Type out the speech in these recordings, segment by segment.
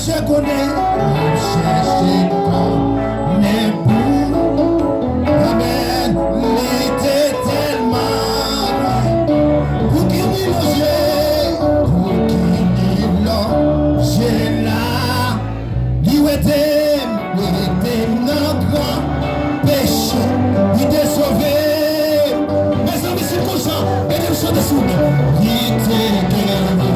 cherché connaît, cherché connaît pour. Amen. Il était tellement pour qui m'y loger, pour qui m'y loger là. Il était notre grand péché, il était sauvé. Mes amis, c'est comme ça, et les choses de sous. Il était guéri.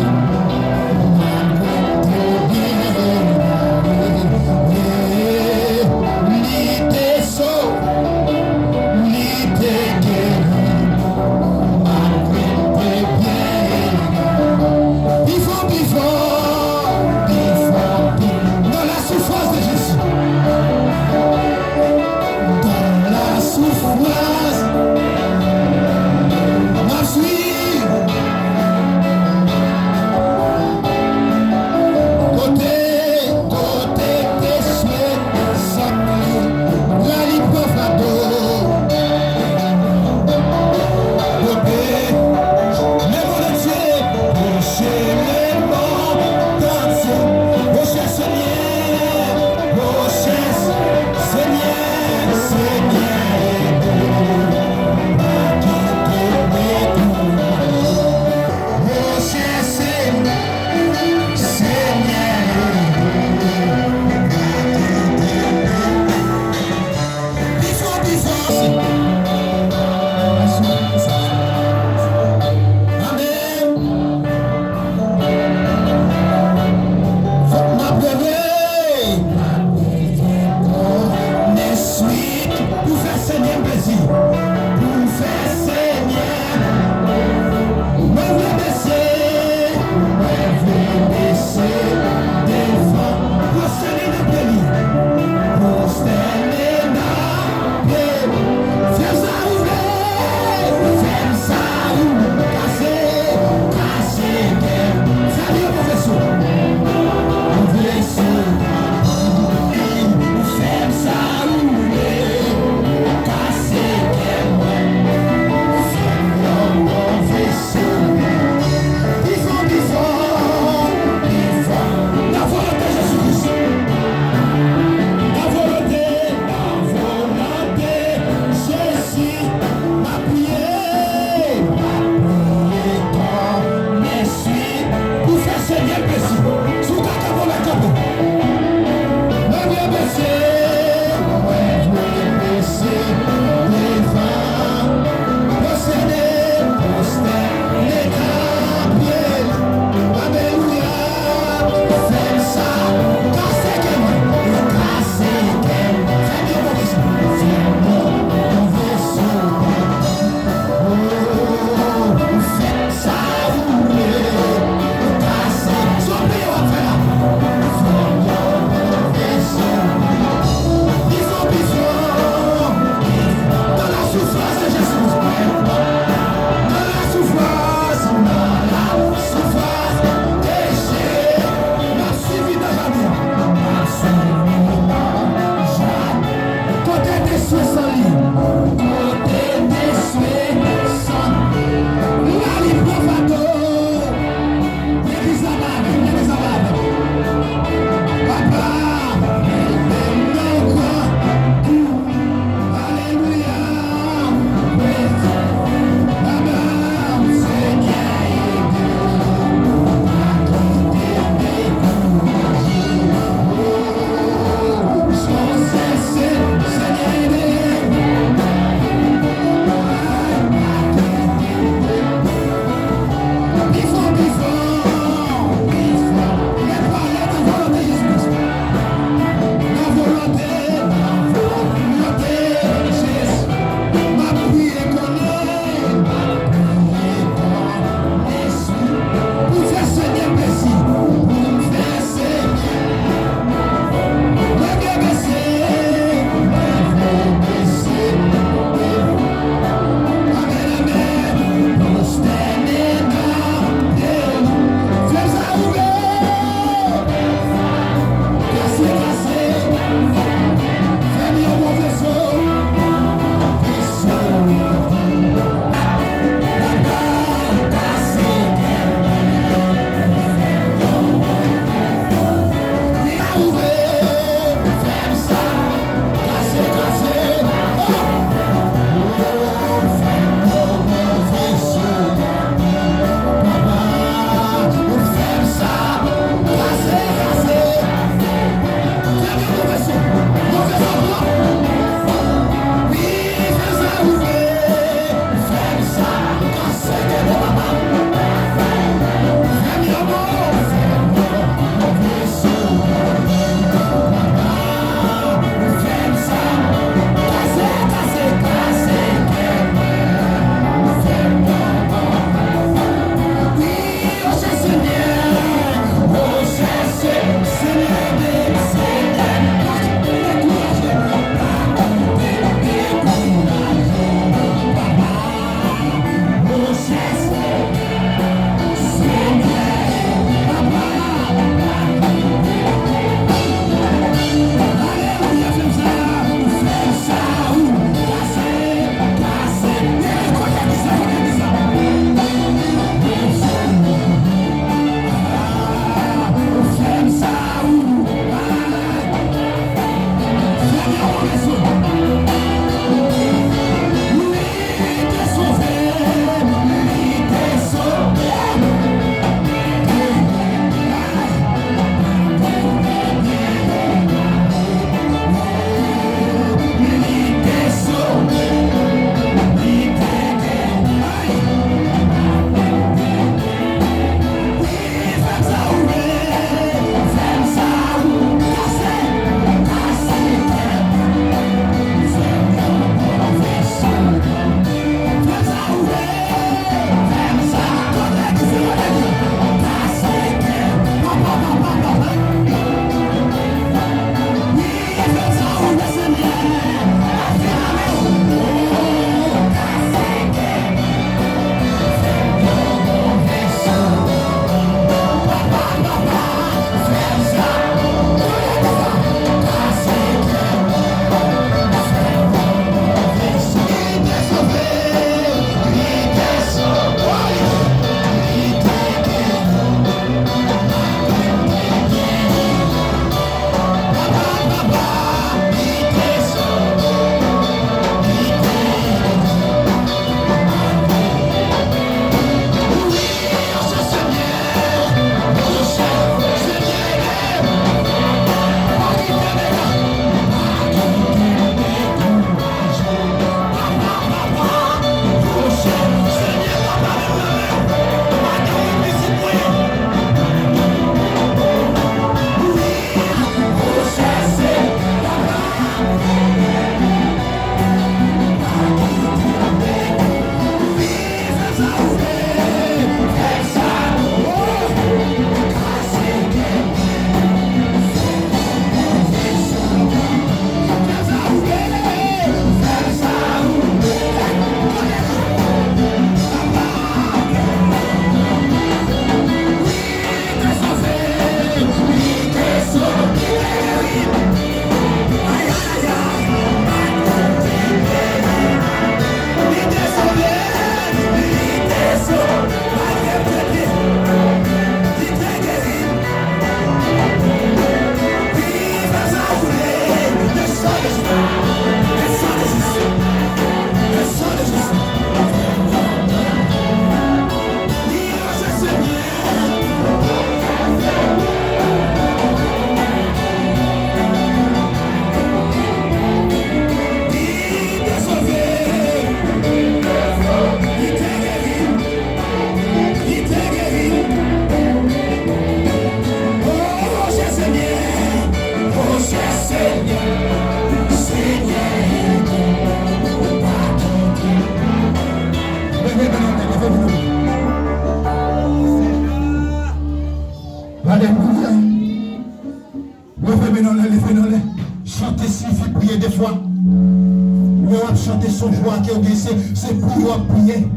levez-nous. Chantez s'il vous prier des fois. Mais on va chanter son joie qui est c'est pour vous prier.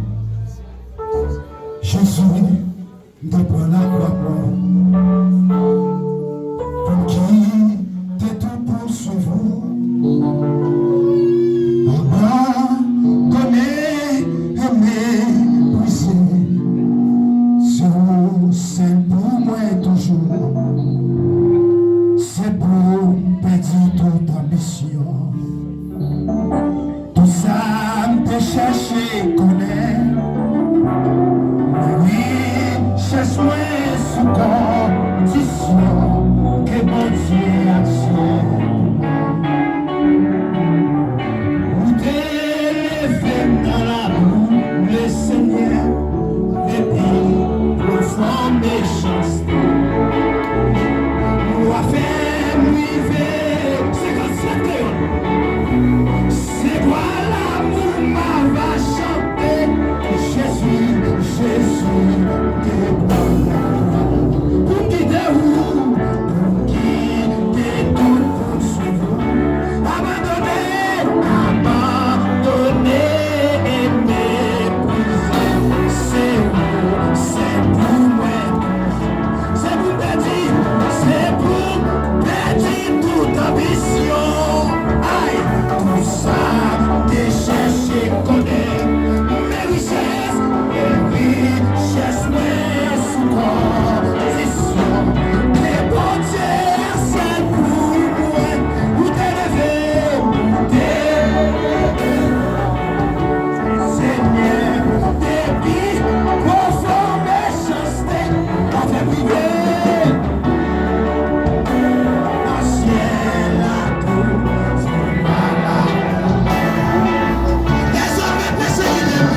Jésus, de prendre la croix pour qui t'es tout pour suivre. Abandonner, aimer, briser. C'est pour moi toujours. C'est pour perdre toute ambition. Tout ça me chercher connaître. Oui, cherche-moi sous condition que mon Dieu accepte. Vous t'élevez dans la boue, le Seigneur, depuis profond méchanceté. Nous a fait vivre, c'est comme ça. C'est quoi l'amour m'a va chanter. Jésus, t'es bon. Pour qui t'es où? Pour qui t'es tout pour suivre. Abandonner, et mépriser. C'est pour moi. C'est pour perdre toute ambition. Aïe, tout ça, t'es cherché, connaître mes richesses, mais sous condition. Les bons dieux, c'est pour moi. Où t'es levé, Seigneur, depuis profond méchanceté, on fait priver. Dans le ciel, la tour, c'est malade. Les hommes persécutés,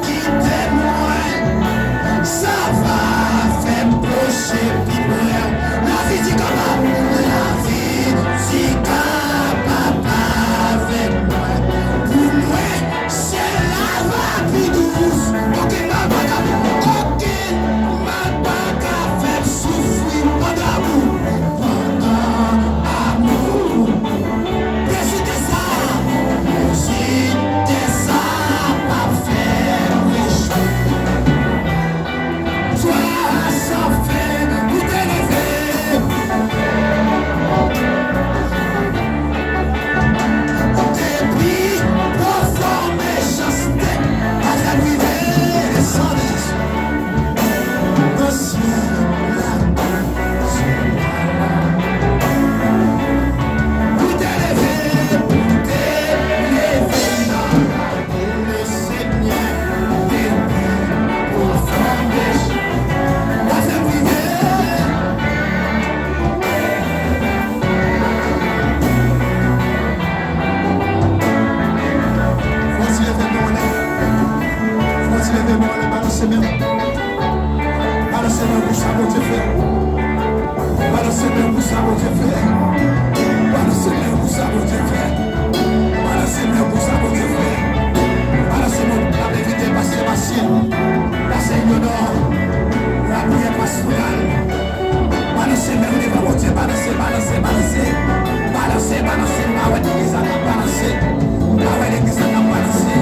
qui témoignent, ça va faire pocher pire. La vie dit comment? La vie dit papa avec moi. Pour moi, c'est la vie douce. Aucune ma baga fait souffrir pendant amour. Décidez ça, parfait, riche. Toi, sans fin, vous t'élevez. Depuis profond méchanceté, à la nuit des cendres. Au ciel, vous t'élevez dans le Seigneur, depuis profond méchanceté, à la nuit des balancez-le pour ça, mon Dieu fait. Balancez-le pour ça, mon Dieu fait. Balancez-le pour ça, mon Dieu fait. Balancez-le pour ça, mon Dieu fait. Balancez-le pour la vérité, passer Bastien. Passer Yonor. La prière pastorale. Balancez-le, mon Dieu, balancez. Balancez, ma ouais, l'église à la balancer. Ma ouais, l'église à la balancer.